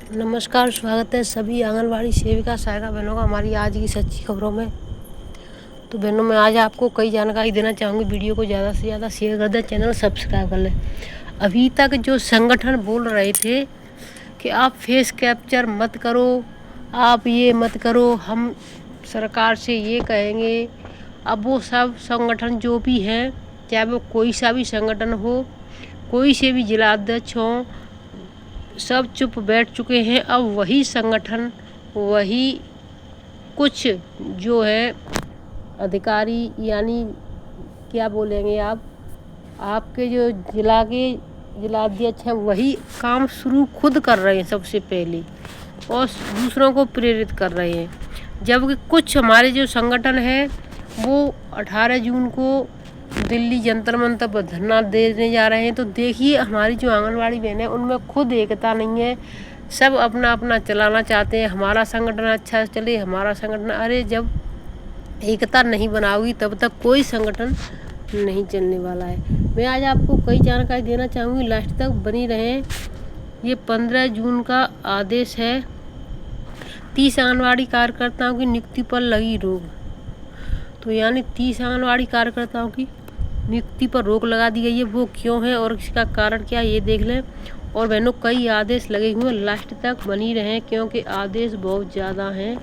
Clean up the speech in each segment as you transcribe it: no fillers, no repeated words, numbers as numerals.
नमस्कार, स्वागत है सभी आंगनवाड़ी सेविका सहायिका बहनों का हमारी आज की सच्ची खबरों में। तो बहनों, मैं आज आपको कई जानकारी देना चाहूँगी। वीडियो को ज़्यादा से ज़्यादा शेयर कर दें, चैनल सब्सक्राइब कर लें। अभी तक जो संगठन बोल रहे थे कि आप फेस कैप्चर मत करो, आप ये मत करो, हम सरकार से ये कहेंगे, अब वो सब संगठन जो भी हैं, चाहे वो कोई सा भी संगठन हो, कोई से भी जिला अध्यक्ष हों, सब चुप बैठ चुके हैं। अब वही संगठन, वही कुछ जो है अधिकारी, यानी क्या बोलेंगे आप, आपके जो जिलाध्यक्ष हैं, वही काम शुरू खुद कर रहे हैं सबसे पहले और दूसरों को प्रेरित कर रहे हैं। जबकि कुछ हमारे जो संगठन है वो 18 जून को दिल्ली जंतर मंतर पर धरना देने जा रहे हैं। तो देखिए, हमारी जो आंगनवाड़ी बहन है उनमें खुद एकता नहीं है, सब अपना अपना चलाना चाहते हैं। हमारा संगठन अच्छा चले, हमारा संगठन, अरे जब एकता नहीं बनाओगी तब तक कोई संगठन नहीं चलने वाला है। मैं आज आपको कई जानकारी देना चाहूँगी, लास्ट तक बनी रहें। ये 15 जून का आदेश है। 30 आंगनवाड़ी कार्यकर्ताओं की नियुक्ति पर लगी रोक। तो यानी 30 आंगनवाड़ी कार्यकर्ताओं की नियुक्ति पर रोक लगा दी गई है। वो क्यों है और इसका कारण क्या है, ये देख लें। और बहनों, कई आदेश लगे हुए, लास्ट तक बनी रहें क्योंकि आदेश बहुत ज़्यादा हैं।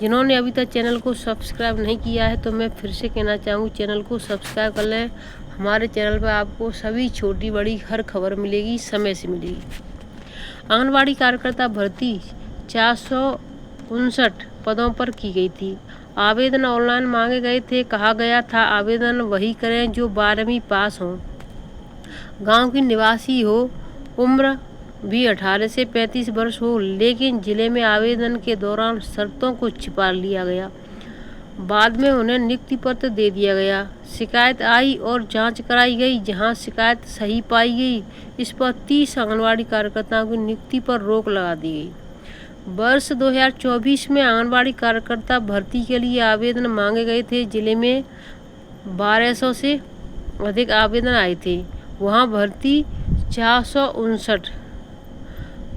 जिन्होंने अभी तक चैनल को सब्सक्राइब नहीं किया है तो मैं फिर से कहना चाहूँगी, चैनल को सब्सक्राइब कर लें। हमारे चैनल पर आपको सभी छोटी बड़ी हर खबर मिलेगी, समय से मिलेगी। आंगनवाड़ी कार्यकर्ता भर्ती 459 पदों पर की गई थी। आवेदन ऑनलाइन मांगे गए थे। कहा गया था आवेदन वही करें जो 12वीं पास हों, गांव की निवासी हो, उम्र भी 18 से 35 वर्ष हो। लेकिन जिले में आवेदन के दौरान शर्तों को छिपा लिया गया। बाद में उन्हें नियुक्ति पत्र दे दिया गया। शिकायत आई और जांच कराई गई। जहां शिकायत सही पाई गई, इस पर 30 आंगनवाड़ी कार्यकर्ताओं की नियुक्ति पर रोक लगा दी गई। वर्ष 2024 में आंगनवाड़ी कार्यकर्ता भर्ती के लिए आवेदन मांगे गए थे। जिले में 1200 से अधिक आवेदन आए थे। वहां भर्ती 459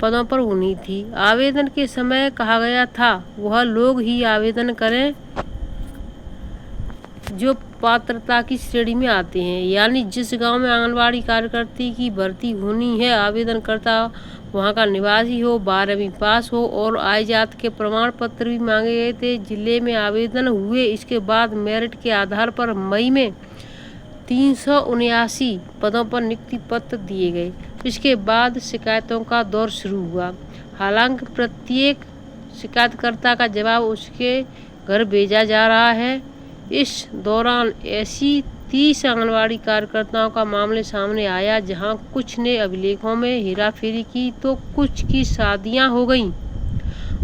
पदों पर होनी थी। आवेदन के समय कहा गया था वह लोग ही आवेदन करें जो पात्रता की श्रेणी में आते हैं। यानी जिस गांव में आंगनवाड़ी कार्यकर्ती की भर्ती होनी है, आवेदनकर्ता वहां का निवासी हो, 12वीं पास हो और आय जात के प्रमाण पत्र भी मांगे गए थे। जिले में आवेदन हुए। इसके बाद मेरिट के आधार पर मई में 379 पदों पर नियुक्ति पत्र दिए गए। इसके बाद शिकायतों का दौर शुरू हुआ। हालांकि प्रत्येक शिकायतकर्ता का जवाब उसके घर भेजा जा रहा है। इस दौरान ऐसी 30 आंगनवाड़ी कार्यकर्ताओं का मामले सामने आया जहां कुछ ने अभिलेखों में हेराफेरी की तो कुछ की शादियां हो गईं।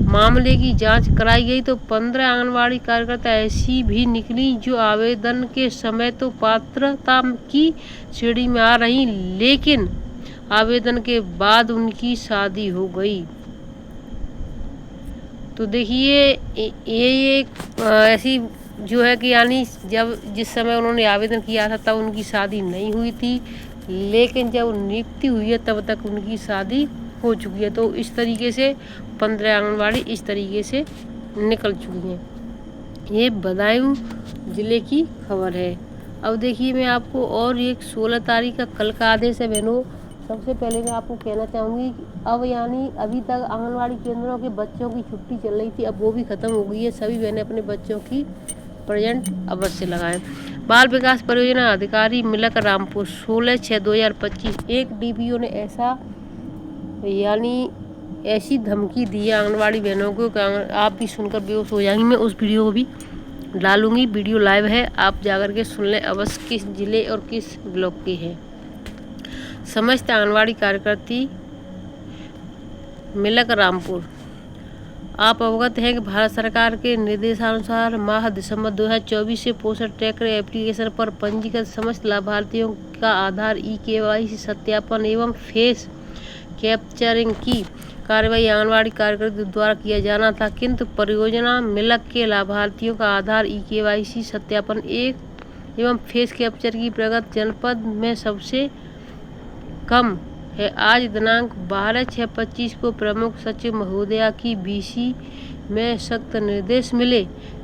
मामले की जांच कराई गई तो 15 आंगनवाड़ी कार्यकर्ता ऐसी भी निकली जो आवेदन के समय तो पात्रता की श्रेणी में आ रही, लेकिन आवेदन के बाद उनकी शादी हो गई। तो देखिए, ये एक ऐसी जो है कि यानी जिस समय उन्होंने आवेदन किया था तब उनकी शादी नहीं हुई थी, लेकिन जब नियुक्ति हुई है तब तक उनकी शादी हो चुकी है। तो इस तरीके से 15 आंगनवाड़ी इस तरीके से निकल चुकी हैं। ये बदायूं जिले की खबर है। अब देखिए, मैं आपको और एक 16 तारीख का कल का आदेश है बहनों। सबसे पहले मैं आपको कहना चाहूँगी, अब यानी अभी तक आंगनवाड़ी केंद्रों के बच्चों की छुट्टी चल रही थी, अब वो भी ख़त्म हो गई है। सभी बहनें अपने बच्चों की प्रेजेंट अवश्य लगाएं। बाल विकास परियोजना अधिकारी मिलक रामपुर 16/6/2025 एक डीपीओ ने ऐसी धमकी दी है आंगनवाड़ी बहनों को कि आप भी सुनकर बेहोश हो जाएंगी। मैं उस वीडियो को भी डालूंगी, वीडियो लाइव है, आप जाकर के सुन लें अवश्य किस जिले और किस ब्लॉक की है। समस्त आंगनवाड़ी कार्यकर्ती मिलक रामपुर, आप अवगत हैं कि भारत सरकार के निर्देशानुसार माह दिसंबर 2024 से पोषण ट्रैकर एप्लीकेशन पर पंजीकृत समस्त लाभार्थियों का आधार ई-केवाईसी सत्यापन एवं फेस कैप्चरिंग की कार्रवाई आंगनवाड़ी कार्यकर्ता द्वारा किया जाना था, किंतु परियोजना मिलक के लाभार्थियों का आधार ई-केवाईसी सत्यापन एवं फेस कैप्चर की प्रगति जनपद में सबसे कम है। आज दिनांक 12/6/25 को प्रमुख सचिव महोदया की BC में सख्त निर्देश मिले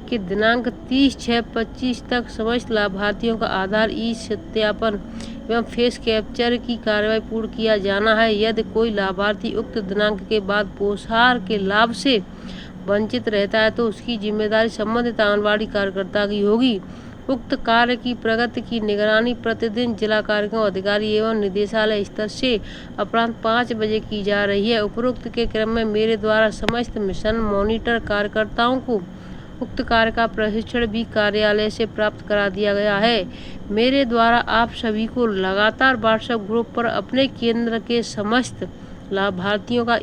कि दिनांक 30/6/25 तक समस्त लाभार्थियों का आधार सत्यापन एवं फेस कैप्चर की कार्रवाई पूर्ण किया जाना है। यदि कोई लाभार्थी उक्त दिनांक के बाद पोषाहार के लाभ से वंचित रहता है तो उसकी जिम्मेदारी संबंधित आंगनबाड़ी कार्यकर्ता की होगी। उक्त कार्य की प्रगति की निगरानी प्रतिदिन जिला कार्यक्रम अधिकारी एवं निदेशालय स्तर से अपराह्न 5 बजे की जा रही है। उपरोक्त के क्रम में मेरे द्वारा समस्त मिशन मॉनिटर कार्यकर्ताओं को उक्त कार्य का प्रशिक्षण भी कार्यालय से प्राप्त करा दिया गया है। मेरे द्वारा आप सभी को लगातार व्हाट्सएप ग्रुप पर अपने केंद्र के समस्त लाभार्थियों का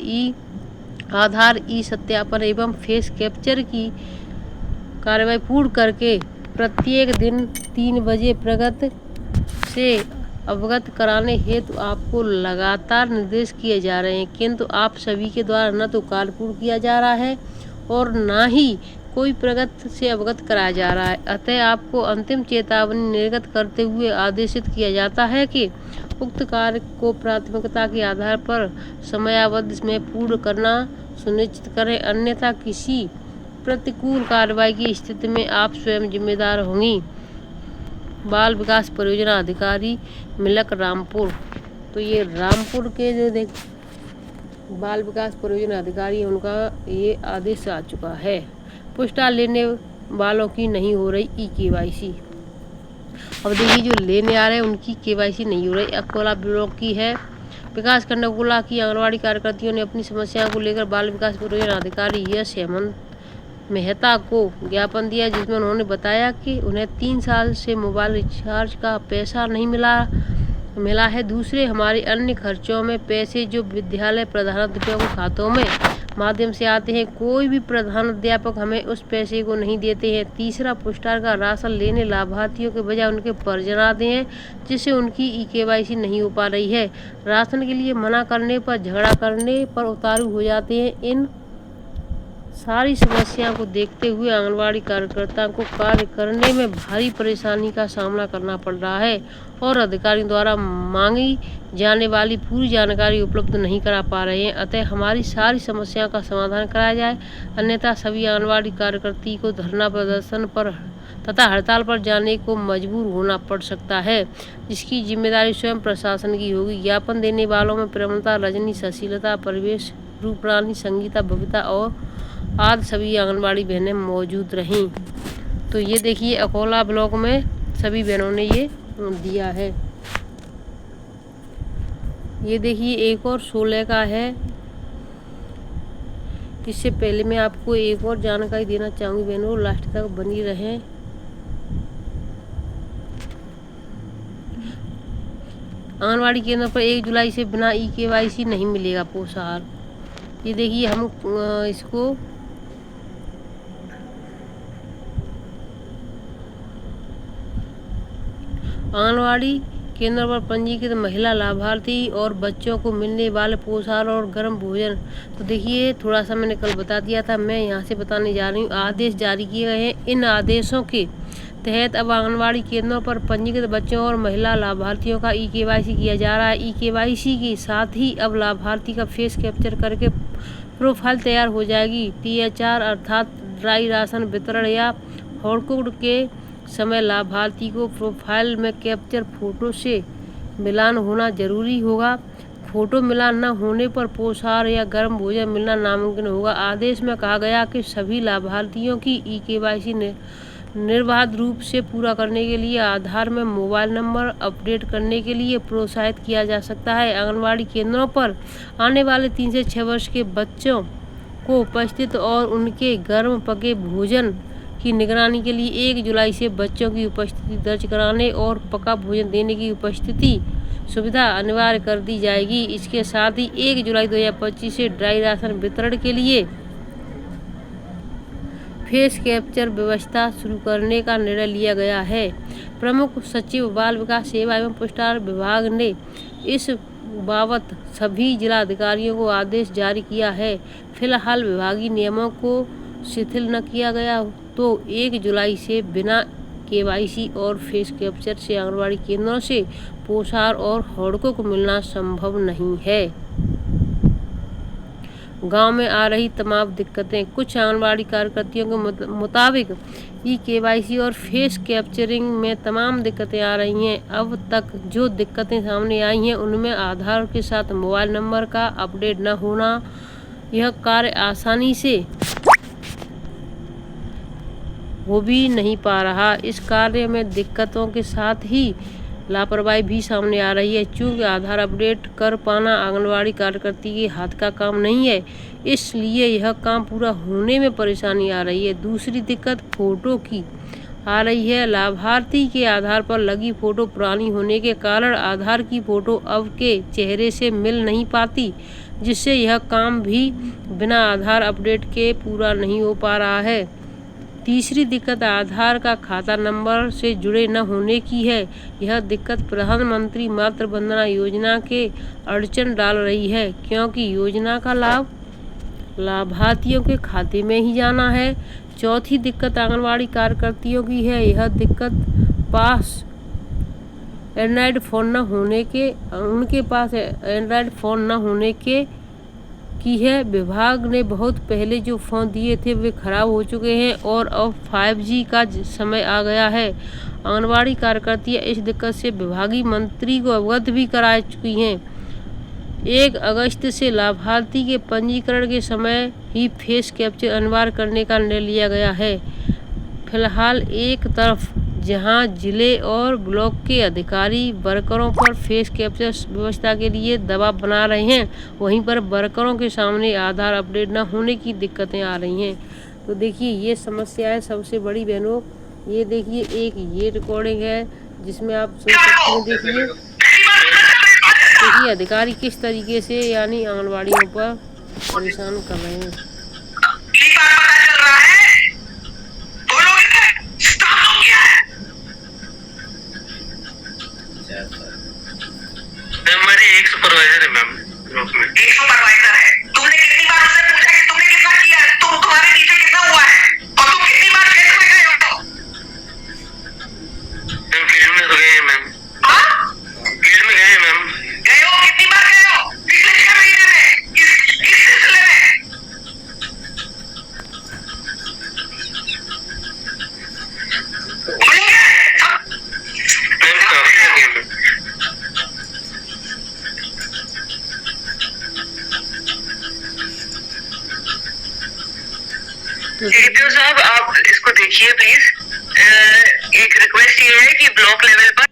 आधार सत्यापन एवं फेस कैप्चर की कार्रवाई पूर्ण करके प्रत्येक दिन 3 बजे प्रगति से अवगत कराने हेतु आपको लगातार निर्देश किए जा रहे हैं, किंतु आप सभी के द्वारा न तो कार्य पूर्ण किया जा रहा है और न ही कोई प्रगति से अवगत कराया जा रहा है। अतः आपको अंतिम चेतावनी निर्गत करते हुए आदेशित किया जाता है कि उक्त कार्य को प्राथमिकता के आधार पर समयावधि में पूर्ण करना सुनिश्चित करें, अन्यथा किसी प्रतिकूल कार्रवाई की स्थिति में आप स्वयं जिम्मेदार होंगी। बाल विकास परियोजना अधिकारी मिलक रामपुर। तो ये रामपुर के जो बाल विकास परियोजना अधिकारी है उनका ये आदेश आ चुका है। पुरस्कार लेने वालों की नहीं हो रही KYC। अब देखिए जो लेने आ रहे हैं उनकी KYC नहीं हो रही। अकोला ब्लॉक की है। विकास खंड अकोला की आंगनबाड़ी कार्यकर्तियों ने अपनी समस्याओं को लेकर बाल विकास परियोजना अधिकारी यश हेमंत मेहता को ज्ञापन दिया, जिसमें उन्होंने बताया कि उन्हें 3 साल से मोबाइल रिचार्ज का पैसा नहीं मिला है। दूसरे हमारे अन्य खर्चों में पैसे जो विद्यालय प्रधानाध्यापकों के खातों में माध्यम से आते हैं, कोई भी प्रधानाध्यापक हमें उस पैसे को नहीं देते हैं। तीसरा, पुरस्कार का राशन लेने लाभार्थियों के बजाय उनके परिजन आते हैं, जिससे उनकी KYC नहीं हो पा रही है। राशन के लिए मना करने पर झगड़ा करने पर उतारू हो जाते हैं। इन सारी समस्याओं को देखते हुए आंगनबाड़ी कार्यकर्ताओं को कार्य करने में भारी परेशानी का सामना करना पड़ रहा है और अधिकारियों द्वारा मांगी जाने वाली पूरी जानकारी उपलब्ध नहीं करा पा रहे हैं। अतः हमारी सारी समस्याओं का समाधान कराया जाए, अन्यथा सभी आंगनबाड़ी कार्यकर्ती को धरना प्रदर्शन पर तथा हड़ताल पर जाने को मजबूर होना पड़ सकता है, जिसकी जिम्मेदारी स्वयं प्रशासन की होगी। ज्ञापन देने वालों में प्रेमलता, रजनी, सुशीलता, परिवेश, रूपरानी, संगीता, बबीता और आदि सभी आंगनबाड़ी बहनें मौजूद रहीं। तो ये देखिए अकोला ब्लॉक में सभी बहनों ने ये दिया है। ये देखिए एक और 16 का है। इससे पहले मैं आपको एक और जानकारी देना चाहूँगी बहनों, लास्ट तक बनी रहें। आंगनबाड़ी केंद्र पर 1 जुलाई से बिना KYC नहीं मिलेगा पोषाहार। ये देखिए हम इसको आंगनबाड़ी केंद्र पर पंजीकृत महिला लाभार्थी और बच्चों को मिलने वाले पोषाहार और गर्म भोजन। तो देखिए थोड़ा सा मैंने कल बता दिया था, मैं यहाँ से बताने जा रही हूँ। आदेश जारी किए गए हैं। इन आदेशों के तहत अब आंगनबाड़ी केंद्रों पर पंजीकृत बच्चों और महिला लाभार्थियों का KYC किया जा रहा है। KYC के साथ ही अब लाभार्थी का फेस कैप्चर करके प्रोफाइल तैयार हो जाएगी। THR अर्थात ड्राई राशन वितरण या हॉटकुड के समय लाभार्थी को प्रोफाइल में कैप्चर फोटो से मिलान होना जरूरी होगा। फोटो मिलान न होने पर पोषाहार या गर्म भोजन मिलना नामुमकिन होगा। आदेश में कहा गया कि सभी लाभार्थियों की KYC निर्बाध रूप से पूरा करने के लिए आधार में मोबाइल नंबर अपडेट करने के लिए प्रोत्साहित किया जा सकता है। आंगनबाड़ी केंद्रों पर आने वाले 3 से 6 वर्ष के बच्चों को उपस्थित और उनके गर्म पके भोजन की निगरानी के लिए 1 जुलाई से बच्चों की उपस्थिति दर्ज कराने और पका भोजन देने की उपस्थिति सुविधा अनिवार्य कर दी जाएगी। इसके साथ ही 1 जुलाई 2025 से ड्राई राशन वितरण के लिए फेस कैप्चर व्यवस्था शुरू करने का निर्णय लिया गया है। प्रमुख सचिव बाल विकास सेवा एवं पुरस्कार विभाग ने इस बाबत सभी जिलाधिकारियों को आदेश जारी किया है। फिलहाल विभागीय नियमों को शिथिल न किया गया तो 1 जुलाई से बिना KYC और फेस कैप्चर से आंगनबाड़ी केंद्रों से पोषाहार और हॉडकों को मिलना संभव नहीं है। गांव में आ रही तमाम दिक्कतें। कुछ आंगनबाड़ी कार्यकर्तियों के मुताबिक KYC और फेस कैप्चरिंग में तमाम दिक्कतें आ रही हैं। अब तक जो दिक्कतें सामने आई हैं उनमें आधार के साथ मोबाइल नंबर का अपडेट न होना, यह कार्य आसानी से हो भी नहीं पा रहा। इस कार्य में दिक्कतों के साथ ही लापरवाही भी सामने आ रही है। चूँकि आधार अपडेट कर पाना आंगनबाड़ी कार्यकर्ती के हाथ का काम नहीं है, इसलिए यह काम पूरा होने में परेशानी आ रही है। दूसरी दिक्कत फोटो की आ रही है। लाभार्थी के आधार पर लगी फ़ोटो पुरानी होने के कारण आधार की फ़ोटो अब के चेहरे से मिल नहीं पाती, जिससे यह काम भी बिना आधार अपडेट के पूरा नहीं हो पा रहा है। तीसरी दिक्कत आधार का खाता नंबर से जुड़े न होने की है। यह दिक्कत प्रधानमंत्री मातृ वंदना योजना के अड़चन डाल रही है, क्योंकि योजना का लाभ लाभार्थियों के खाते में ही जाना है। चौथी दिक्कत आंगनबाड़ी कार्यकर्तियों की है। यह दिक्कत एंड्रॉयड फ़ोन न होने के उनके पास एंड्रॉयड फ़ोन न होने के की है। विभाग ने बहुत पहले जो फ़ोन दिए थे वे खराब हो चुके हैं और अब 5G का समय आ गया है। आंगनबाड़ी कार्यकर्तियाँ इस दिक्कत से विभागीय मंत्री को अवगत भी करा चुकी हैं। 1 अगस्त से लाभार्थी के पंजीकरण के समय ही फेस कैप्चर अनिवार्य करने का निर्णय लिया गया है। फिलहाल एक तरफ जहां जिले और ब्लॉक के अधिकारी वर्करों पर फेस कैप्चर व्यवस्था के लिए दबाव बना रहे हैं, वहीं पर वर्करों के सामने आधार अपडेट न होने की दिक्कतें आ रही हैं। तो देखिए ये समस्या है सबसे बड़ी बहनों। ये देखिए ये रिकॉर्डिंग है जिसमें आप सुन सकते हैं। देखिए अधिकारी किस तरीके से यानी आंगनबाड़ियों पर परेशान कर रहे हैं। मेरी एक सुपरवाइजर है मैम, एक सुपरवाइजर है। तुमने कितनी बार उससे पूछा कि तुमने कितना किया है? तुम्हारे नीचे कितना हुआ है? और तुम कितनी बार खेत में गए हो? मैम फील्ड में तो गए हैं मैम। हाँ? फील्ड में गए हैं मैम। गए हो? कितनी बार गए हो? पिछले 6 महीने में इस सिलसिले में? बोलेंगे? मैम काफी लगे मैम। सेक्रेटरी साहब आप इसको देखिए प्लीज। एक रिक्वेस्ट ये है कि ब्लॉक लेवल पर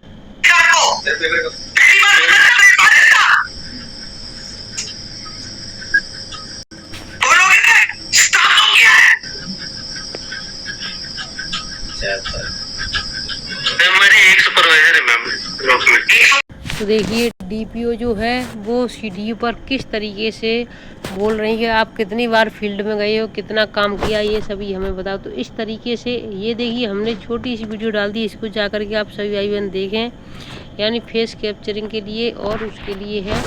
मेरी एक सुपरवाइजर है मैम ब्लॉक में। तो देखिए DPO जो है वो CDO पर किस तरीके से बोल रही है, आप कितनी बार फील्ड में गए हो, कितना काम किया, ये सभी हमें बताओ। तो इस तरीके से ये देखिए हमने छोटी सी वीडियो डाल दी, इसको जा कर के आप सभी भाई बहन देखें। यानी फेस कैप्चरिंग के लिए और उसके लिए है,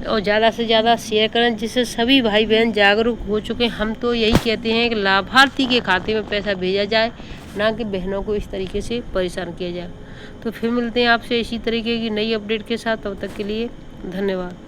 और ज़्यादा से ज़्यादा शेयर करें जिससे सभी भाई बहन जागरूक हो चुके हैं। हम तो यही कहते हैं कि लाभार्थी के खाते में पैसा भेजा जाए, ना कि बहनों को इस तरीके से परेशान किया जाए। तो फिर मिलते हैं आपसे इसी तरीके की नई अपडेट के साथ। तब तक के लिए धन्यवाद।